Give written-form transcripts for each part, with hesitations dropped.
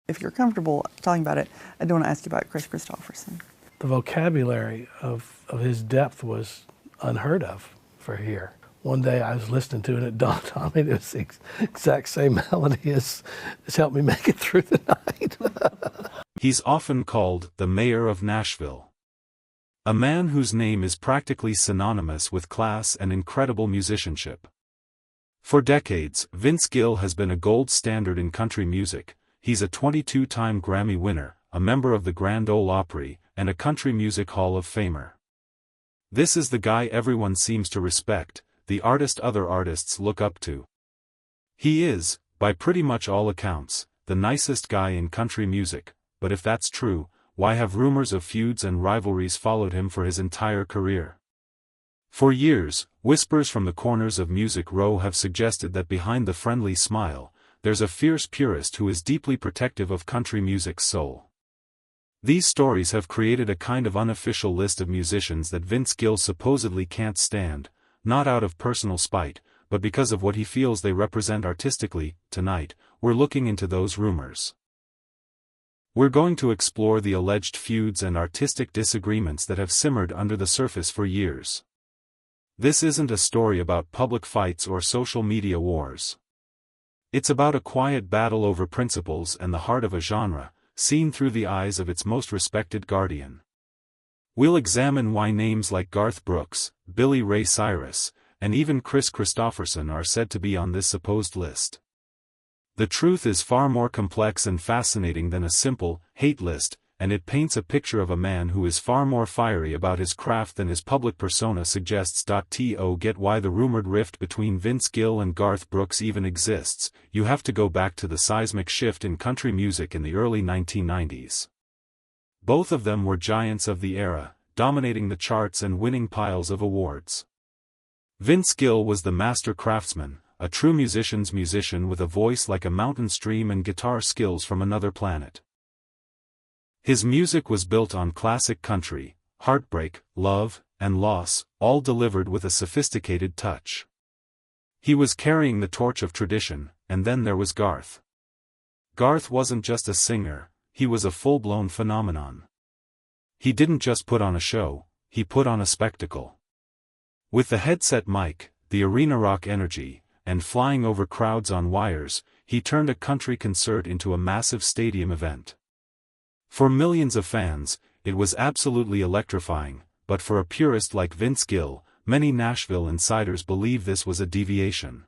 If you're comfortable talking about it, I do want to ask you about Chris Christopherson. The vocabulary of his depth was unheard of for here. One day I was listening to it and it dawned on me it was the exact same melody as helped me make it through the night. He's often called the Mayor of Nashville. A man whose name is practically synonymous with class and incredible musicianship. For decades, Vince Gill has been a gold standard in country music. He's a 22-time Grammy winner, a member of the Grand Ole Opry, and a Country Music Hall of Famer. This is the guy everyone seems to respect, the artist other artists look up to. He is, by pretty much all accounts, the nicest guy in country music, but if that's true, why have rumors of feuds and rivalries followed him for his entire career? For years, whispers from the corners of Music Row have suggested that behind the friendly smile, there's a fierce purist who is deeply protective of country music's soul. These stories have created a kind of unofficial list of musicians that Vince Gill supposedly can't stand, not out of personal spite, but because of what he feels they represent artistically. Tonight, we're looking into those rumors. We're going to explore the alleged feuds and artistic disagreements that have simmered under the surface for years. This isn't a story about public fights or social media wars. It's about a quiet battle over principles and the heart of a genre, seen through the eyes of its most respected guardian. We'll examine why names like Garth Brooks, Billy Ray Cyrus, and even Chris Christopherson are said to be on this supposed list. The truth is far more complex and fascinating than a simple hate list, and it paints a picture of a man who is far more fiery about his craft than his public persona suggests. To get why the rumored rift between Vince Gill and Garth Brooks even exists, you have to go back to the seismic shift in country music in the early 1990s. Both of them were giants of the era, dominating the charts and winning piles of awards. Vince Gill was the master craftsman, a true musician's musician with a voice like a mountain stream and guitar skills from another planet. His music was built on classic country, heartbreak, love, and loss, all delivered with a sophisticated touch. He was carrying the torch of tradition, and then there was Garth. Garth wasn't just a singer, he was a full-blown phenomenon. He didn't just put on a show, he put on a spectacle. With the headset mic, the arena rock energy, and flying over crowds on wires, he turned a country concert into a massive stadium event. For millions of fans, it was absolutely electrifying, but for a purist like Vince Gill, many Nashville insiders believe this was a deviation.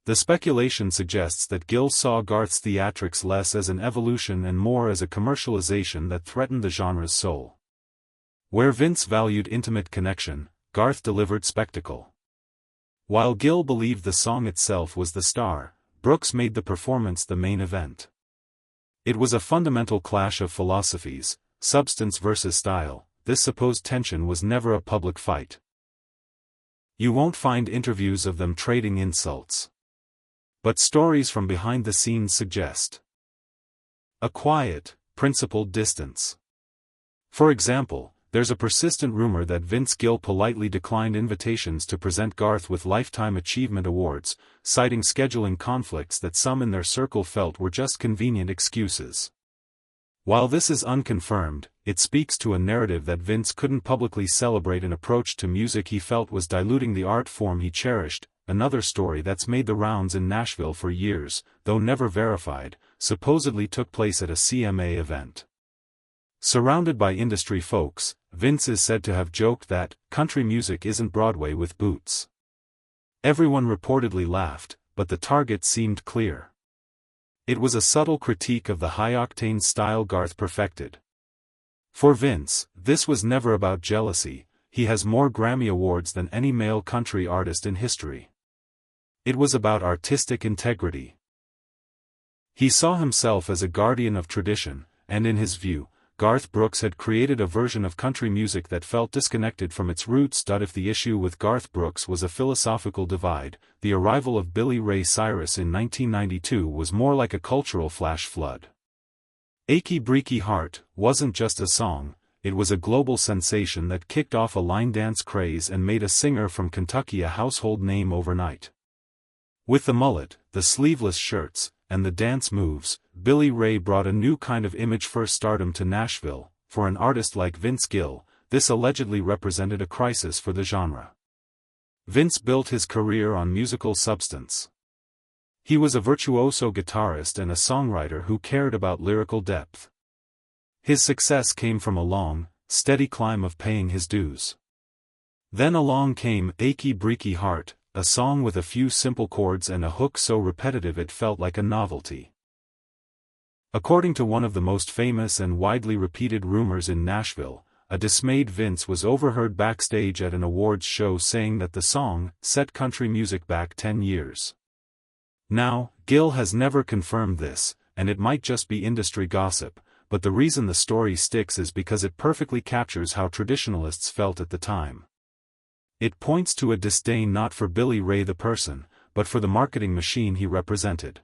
The speculation suggests that Gill saw Garth's theatrics less as an evolution and more as a commercialization that threatened the genre's soul. Where Vince valued intimate connection, Garth delivered spectacle. While Gill believed the song itself was the star, Brooks made the performance the main event. It was a fundamental clash of philosophies, substance versus style. This supposed tension was never a public fight. You won't find interviews of them trading insults. But stories from behind the scenes suggest a quiet, principled distance. For example, there's a persistent rumor that Vince Gill politely declined invitations to present Garth with Lifetime Achievement Awards, citing scheduling conflicts that some in their circle felt were just convenient excuses. While this is unconfirmed, it speaks to a narrative that Vince couldn't publicly celebrate an approach to music he felt was diluting the art form he cherished. Another story that's made the rounds in Nashville for years, though never verified, supposedly took place at a CMA event. Surrounded by industry folks, Vince is said to have joked that, country music isn't Broadway with boots. Everyone reportedly laughed, but the target seemed clear. It was a subtle critique of the high-octane style Garth perfected. For Vince, this was never about jealousy. He has more Grammy Awards than any male country artist in history. It was about artistic integrity. He saw himself as a guardian of tradition, and in his view, Garth Brooks had created a version of country music that felt disconnected from its roots. If the issue with Garth Brooks was a philosophical divide, the arrival of Billy Ray Cyrus in 1992 was more like a cultural flash flood. Achy Breaky Heart wasn't just a song, it was a global sensation that kicked off a line dance craze and made a singer from Kentucky a household name overnight. With the mullet, the sleeveless shirts, and the dance moves, Billy Ray brought a new kind of image-first stardom to Nashville. For an artist like Vince Gill, this allegedly represented a crisis for the genre. Vince built his career on musical substance. He was a virtuoso guitarist and a songwriter who cared about lyrical depth. His success came from a long, steady climb of paying his dues. Then along came Achy Breaky Heart, a song with a few simple chords and a hook so repetitive it felt like a novelty. According to one of the most famous and widely repeated rumors in Nashville, a dismayed Vince was overheard backstage at an awards show saying that the song set country music back 10 years. Now, Gill has never confirmed this, and it might just be industry gossip, but the reason the story sticks is because it perfectly captures how traditionalists felt at the time. It points to a disdain not for Billy Ray the person, but for the marketing machine he represented.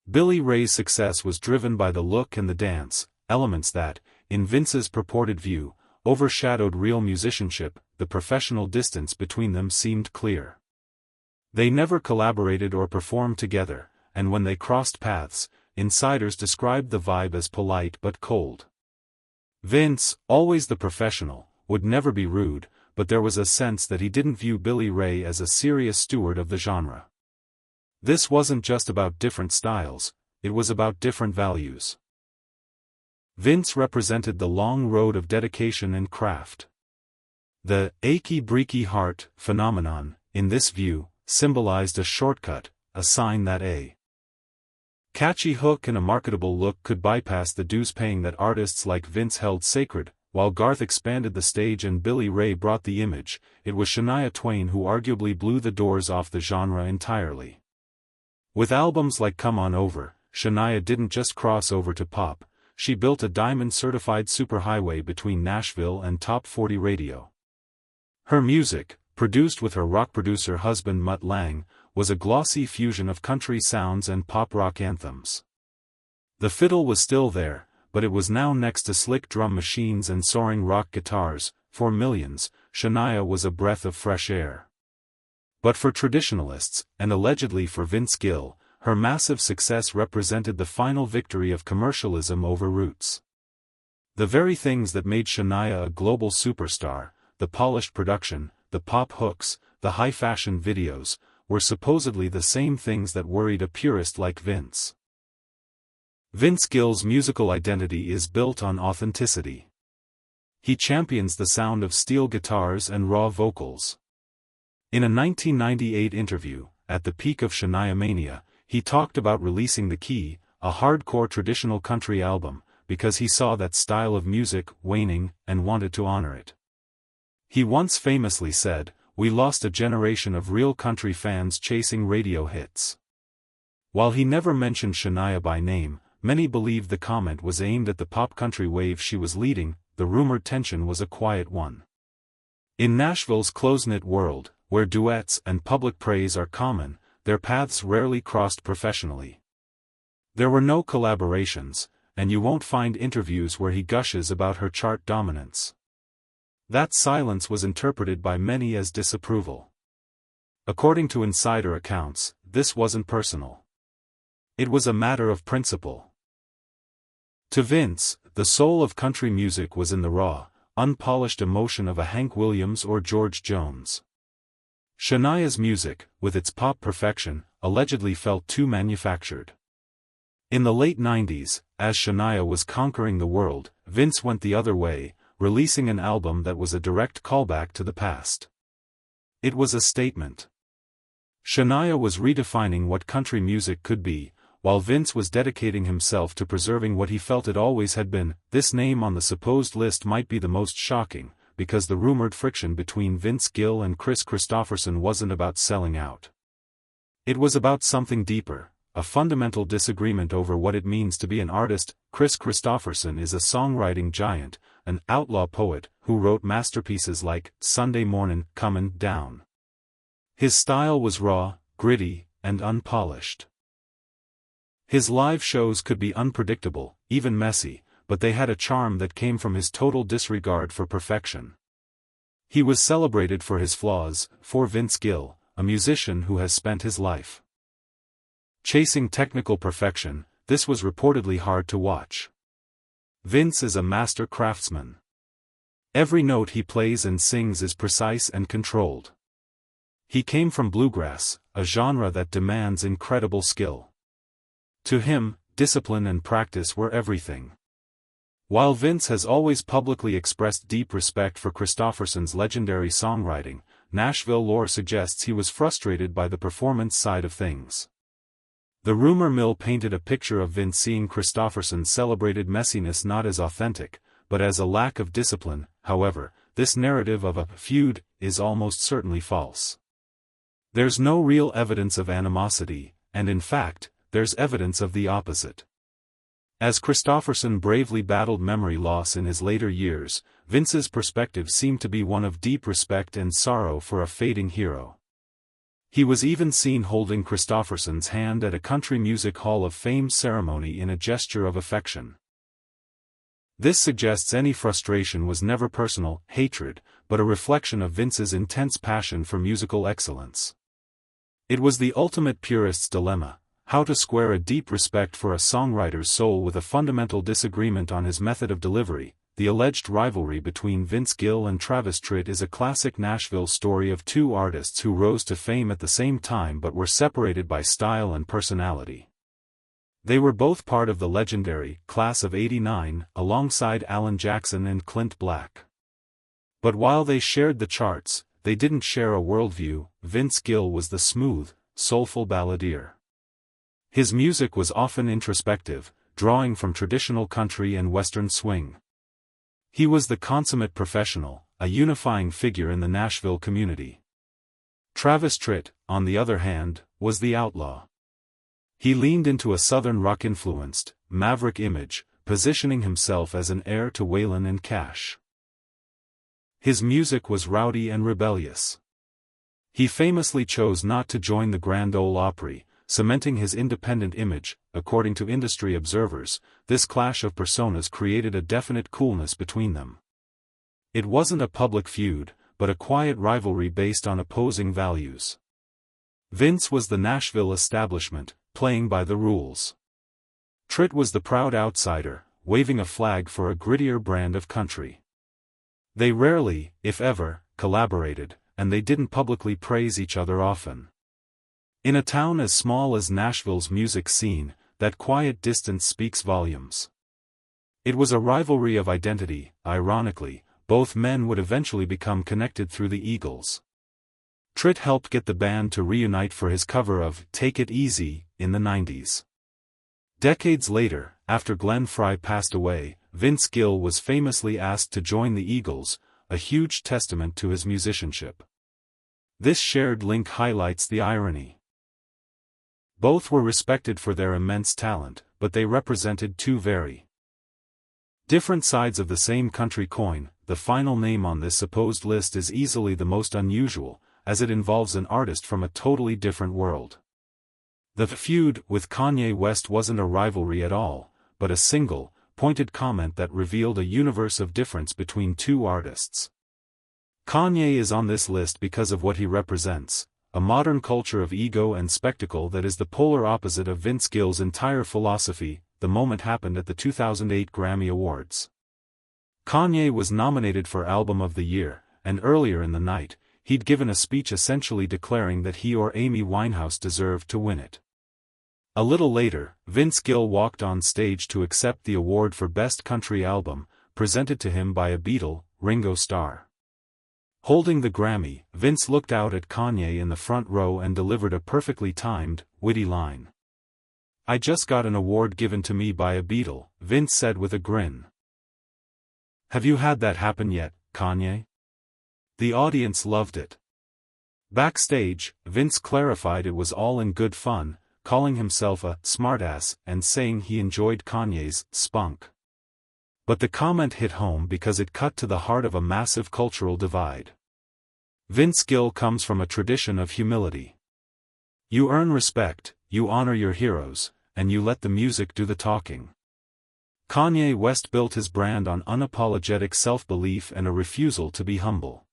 Billy Ray's success was driven by the look and the dance, elements that, in Vince's purported view, overshadowed real musicianship. The professional distance between them seemed clear. They never collaborated or performed together, and when they crossed paths, insiders described the vibe as polite but cold. Vince, always the professional, would never be rude, but there was a sense that he didn't view Billy Ray as a serious steward of the genre. This wasn't just about different styles, it was about different values. Vince represented the long road of dedication and craft. The achy breaky heart phenomenon, in this view, symbolized a shortcut, a sign that a catchy hook and a marketable look could bypass the dues paying that artists like Vince held sacred. While Garth expanded the stage and Billy Ray brought the image, it was Shania Twain who arguably blew the doors off the genre entirely. With albums like Come On Over, Shania didn't just cross over to pop, she built a diamond-certified superhighway between Nashville and top 40 radio. Her music, produced with her rock producer husband Mutt Lange, was a glossy fusion of country sounds and pop-rock anthems. The fiddle was still there, but it was now next to slick drum machines and soaring rock guitars. For millions, Shania was a breath of fresh air. But for traditionalists, and allegedly for Vince Gill, her massive success represented the final victory of commercialism over roots. The very things that made Shania a global superstar, the polished production, the pop hooks, the high-fashion videos, were supposedly the same things that worried a purist like Vince. Vince Gill's musical identity is built on authenticity. He champions the sound of steel guitars and raw vocals. In a 1998 interview, at the peak of Shania mania, he talked about releasing The Key, a hardcore traditional country album, because he saw that style of music waning and wanted to honor it. He once famously said, "We lost a generation of real country fans chasing radio hits." While he never mentioned Shania by name, many believed the comment was aimed at the pop country wave she was leading. The rumored tension was a quiet one. In Nashville's close-knit world, where duets and public praise are common, their paths rarely crossed professionally. There were no collaborations, and you won't find interviews where he gushes about her chart dominance. That silence was interpreted by many as disapproval. According to insider accounts, this wasn't personal. It was a matter of principle. To Vince, the soul of country music was in the raw, unpolished emotion of a Hank Williams or George Jones. Shania's music, with its pop perfection, allegedly felt too manufactured. In the late 90s, as Shania was conquering the world, Vince went the other way, releasing an album that was a direct callback to the past. It was a statement. Shania was redefining what country music could be, while Vince was dedicating himself to preserving what he felt it always had been. This name on the supposed list might be the most shocking, because the rumored friction between Vince Gill and Kris Kristofferson wasn't about selling out. It was about something deeper, a fundamental disagreement over what it means to be an artist. Kris Kristofferson is a songwriting giant, an outlaw poet, who wrote masterpieces like Sunday Mornin', Comin' Down. His style was raw, gritty, and unpolished. His live shows could be unpredictable, even messy, but they had a charm that came from his total disregard for perfection. He was celebrated for his flaws. For Vince Gill, a musician who has spent his life chasing technical perfection, this was reportedly hard to watch. Vince is a master craftsman. Every note he plays and sings is precise and controlled. He came from bluegrass, a genre that demands incredible skill. To him, discipline and practice were everything. While Vince has always publicly expressed deep respect for Kristofferson's legendary songwriting, Nashville lore suggests he was frustrated by the performance side of things. The rumor mill painted a picture of Vince seeing Kristofferson's celebrated messiness not as authentic, but as a lack of discipline. However, this narrative of a feud is almost certainly false. There's no real evidence of animosity, and in fact, there's evidence of the opposite. As Kristofferson bravely battled memory loss in his later years, Vince's perspective seemed to be one of deep respect and sorrow for a fading hero. He was even seen holding Kristofferson's hand at a Country Music Hall of Fame ceremony in a gesture of affection. This suggests any frustration was never personal hatred, but a reflection of Vince's intense passion for musical excellence. It was the ultimate purist's dilemma: how to square a deep respect for a songwriter's soul with a fundamental disagreement on his method of delivery. The alleged rivalry between Vince Gill and Travis Tritt is a classic Nashville story of two artists who rose to fame at the same time but were separated by style and personality. They were both part of the legendary Class of '89, alongside Alan Jackson and Clint Black. But while they shared the charts, they didn't share a worldview. Vince Gill was the smooth, soulful balladeer. His music was often introspective, drawing from traditional country and western swing. He was the consummate professional, a unifying figure in the Nashville community. Travis Tritt, on the other hand, was the outlaw. He leaned into a southern rock-influenced, maverick image, positioning himself as an heir to Waylon and Cash. His music was rowdy and rebellious. He famously chose not to join the Grand Ole Opry, cementing his independent image. According to industry observers, this clash of personas created a definite coolness between them. It wasn't a public feud, but a quiet rivalry based on opposing values. Vince was the Nashville establishment, playing by the rules. Tritt was the proud outsider, waving a flag for a grittier brand of country. They rarely, if ever, collaborated, and they didn't publicly praise each other often. In a town as small as Nashville's music scene, that quiet distance speaks volumes. It was a rivalry of identity. Ironically, both men would eventually become connected through the Eagles. Tritt helped get the band to reunite for his cover of "Take It Easy" in the '90s. Decades later, after Glenn Frey passed away, Vince Gill was famously asked to join the Eagles, a huge testament to his musicianship. This shared link highlights the irony. Both were respected for their immense talent, but they represented two very different sides of the same country coin. The final name on this supposed list is easily the most unusual, as it involves an artist from a totally different world. The feud with Kanye West wasn't a rivalry at all, but a single, pointed comment that revealed a universe of difference between two artists. Kanye is on this list because of what he represents: a modern culture of ego and spectacle that is the polar opposite of Vince Gill's entire philosophy. The moment happened at the 2008 Grammy Awards. Kanye was nominated for Album of the Year, and earlier in the night, he'd given a speech essentially declaring that he or Amy Winehouse deserved to win it. A little later, Vince Gill walked on stage to accept the award for Best Country Album, presented to him by a Beatle, Ringo Starr. Holding the Grammy, Vince looked out at Kanye in the front row and delivered a perfectly timed, witty line. "I just got an award given to me by a Beatle," Vince said with a grin. "Have you had that happen yet, Kanye?" The audience loved it. Backstage, Vince clarified it was all in good fun, calling himself a smartass and saying he enjoyed Kanye's spunk. But the comment hit home because it cut to the heart of a massive cultural divide. Vince Gill comes from a tradition of humility. You earn respect, you honor your heroes, and you let the music do the talking. Kanye West built his brand on unapologetic self-belief and a refusal to be humble.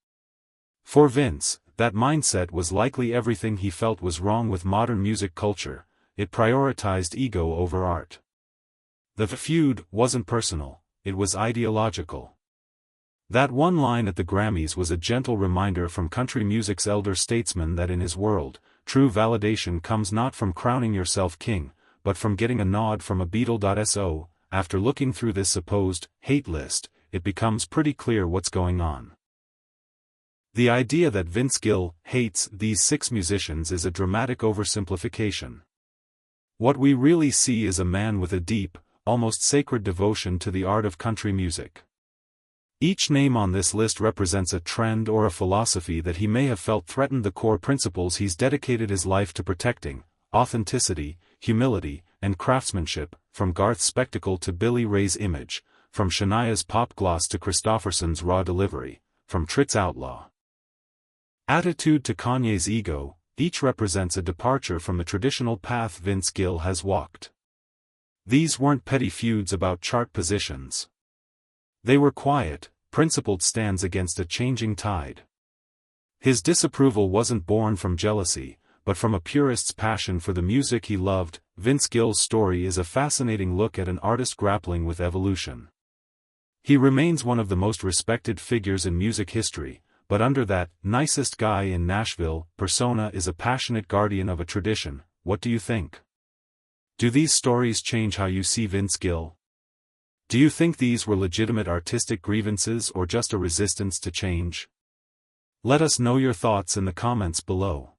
For Vince, that mindset was likely everything he felt was wrong with modern music culture. it prioritized ego over art. The feud wasn't personal, it was ideological. That one line at the Grammys was a gentle reminder from country music's elder statesman that in his world, true validation comes not from crowning yourself king, but from getting a nod from a Beatle.so. After looking through this supposed hate list, it becomes pretty clear what's going on. The idea that Vince Gill hates these 6 musicians is a dramatic oversimplification. What we really see is a man with a deep, almost sacred devotion to the art of country music. Each name on this list represents a trend or a philosophy that he may have felt threatened the core principles he's dedicated his life to protecting: authenticity, humility, and craftsmanship, from Garth's spectacle to Billy Ray's image, from Shania's pop gloss to Christofferson's raw delivery, from Tritt's outlaw attitude to Kanye's ego. Each represents a departure from the traditional path Vince Gill has walked. These weren't petty feuds about chart positions. They were quiet, principled stands against a changing tide. His disapproval wasn't born from jealousy, but from a purist's passion for the music he loved. Vince Gill's story is a fascinating look at an artist grappling with evolution. He remains one of the most respected figures in music history, but under that nicest guy in Nashville persona is a passionate guardian of a tradition. What do you think? Do these stories change how you see Vince Gill? Do you think these were legitimate artistic grievances or just a resistance to change? Let us know your thoughts in the comments below.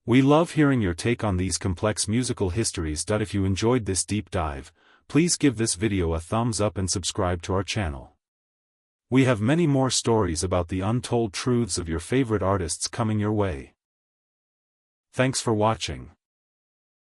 We love hearing your take on these complex musical histories. If you enjoyed this deep dive, please give this video a thumbs up and subscribe to our channel. We have many more stories about the untold truths of your favorite artists coming your way. Thanks for watching.